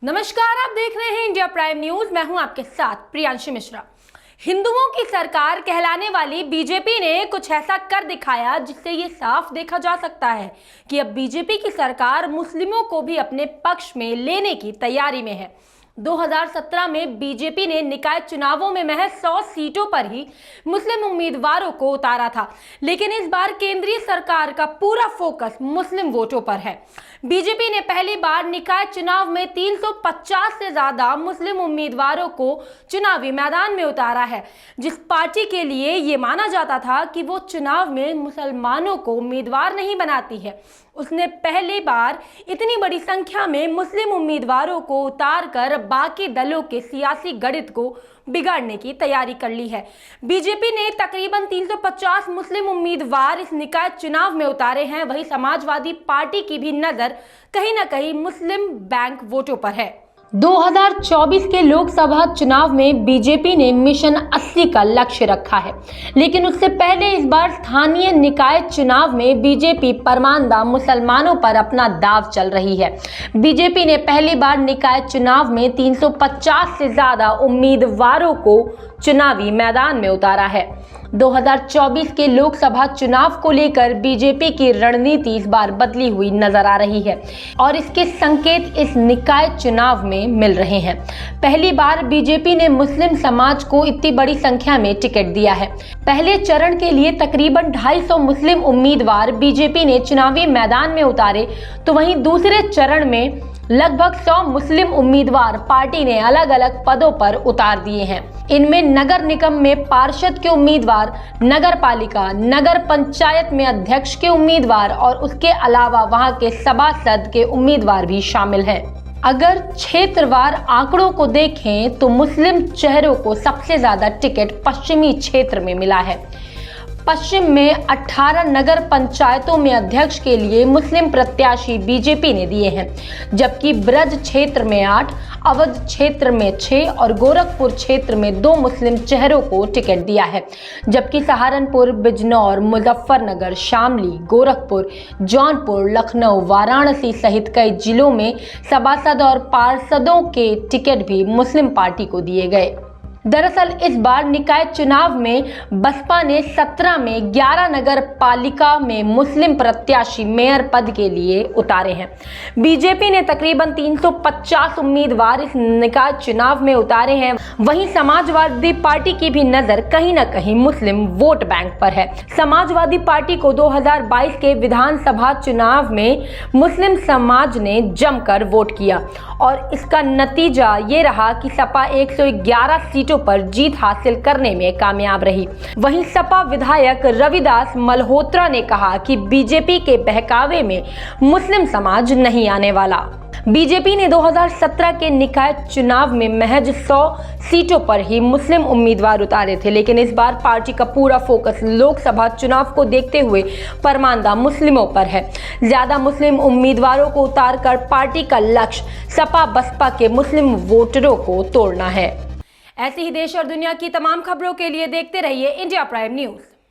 नमस्कार, आप देख रहे हैं इंडिया प्राइम न्यूज। मैं हूं आपके साथ प्रियांशी मिश्रा। हिंदुओं की सरकार कहलाने वाली बीजेपी ने कुछ ऐसा कर दिखाया जिससे ये साफ देखा जा सकता है कि अब बीजेपी की सरकार मुस्लिमों को भी अपने पक्ष में लेने की तैयारी में है। 2017 में बीजेपी ने निकाय चुनावों में महज 100 सीटों पर ही मुस्लिम उम्मीदवारों को उतारा था, लेकिन इस बार केंद्रीय सरकार का पूरा फोकस मुस्लिम वोटों पर है। बीजेपी ने पहली बार निकाय चुनाव में 350 से ज्यादा मुस्लिम उम्मीदवारों को चुनावी मैदान में उतारा है। जिस पार्टी के लिए ये माना जाता था कि वो चुनाव में मुसलमानों को उम्मीदवार नहीं बनाती है, उसने पहली बार इतनी बड़ी संख्या में मुस्लिम उम्मीदवारों को उतार कर बाकी दलों के सियासी गणित को बिगाड़ने की तैयारी कर ली है। बीजेपी ने तकरीबन 350 मुस्लिम उम्मीदवार इस निकाय चुनाव में उतारे हैं। वहीं समाजवादी पार्टी की भी नजर कहीं ना कहीं मुस्लिम बैंक वोटों पर है। 2024 के लोकसभा चुनाव में बीजेपी ने मिशन 80 का लक्ष्य रखा है, लेकिन उससे पहले इस बार स्थानीय निकाय चुनाव में बीजेपी परमानदा मुसलमानों पर अपना दांव चल रही है। बीजेपी ने पहली बार निकाय चुनाव में 350 से ज्यादा उम्मीदवारों को चुनावी मैदान में उतारा है। 2024 के लोकसभा चुनाव को लेकर बीजेपी की रणनीति इस बार बदली हुई नजर आ रही है और इसके संकेत इस निकाय चुनाव में मिल रहे हैं। पहली बार बीजेपी ने मुस्लिम समाज को इतनी बड़ी संख्या में टिकट दिया है। पहले चरण के लिए तकरीबन 250 मुस्लिम उम्मीदवार बीजेपी ने चुनावी मैदान में उतारे, तो वहीं दूसरे चरण में लगभग 100 मुस्लिम उम्मीदवार पार्टी ने अलग अलग पदों पर उतार दिए हैं। इनमें नगर निगम में पार्षद के उम्मीदवार, नगर पालिका, नगर पंचायत में अध्यक्ष के उम्मीदवार और उसके अलावा वहां के सभासद के उम्मीदवार भी शामिल हैं। अगर क्षेत्रवार आंकड़ों को देखें तो मुस्लिम चेहरों को सबसे ज्यादा टिकट पश्चिमी क्षेत्र में मिला है। पश्चिम में 18 नगर पंचायतों में अध्यक्ष के लिए मुस्लिम प्रत्याशी बीजेपी ने दिए हैं, जबकि ब्रज क्षेत्र में 8, अवध क्षेत्र में 6 और गोरखपुर क्षेत्र में 2 मुस्लिम चेहरों को टिकट दिया है। जबकि सहारनपुर, बिजनौर, मुजफ्फरनगर, शामली, गोरखपुर, जौनपुर, लखनऊ, वाराणसी सहित कई जिलों में सभासद और पार्षदों के टिकट भी मुस्लिम पार्टी को दिए गए। दरअसल इस बार निकाय चुनाव में बसपा ने 17 में 11 नगर पालिका में मुस्लिम प्रत्याशी मेयर पद के लिए उतारे हैं। बीजेपी ने तकरीबन 350 उम्मीदवार इस निकाय चुनाव में उतारे हैं। वहीं समाजवादी पार्टी की भी नजर कहीं ना कहीं मुस्लिम वोट बैंक पर है। समाजवादी पार्टी को 2022 के विधानसभा चुनाव में मुस्लिम समाज ने जमकर वोट किया और इसका नतीजा ये रहा कि सपा 111 सीटों पर जीत हासिल करने में कामयाब रही। वहीं सपा विधायक रविदास मल्होत्रा ने कहा कि बीजेपी के बहकावे में मुस्लिम समाज नहीं आने वाला। बीजेपी ने 2017 के निकाय चुनाव में महज 100 सीटों पर ही मुस्लिम उम्मीदवार उतारे थे, लेकिन इस बार पार्टी का पूरा फोकस लोकसभा चुनाव को देखते हुए परमानदा मुस्लिमों पर है। ज्यादा मुस्लिम उम्मीदवारों को उतारकर पार्टी का लक्ष्य सपा बसपा के मुस्लिम वोटरों को तोड़ना है। ऐसी ही देश और दुनिया की तमाम खबरों के लिए देखते रहिए इंडिया प्राइम न्यूज।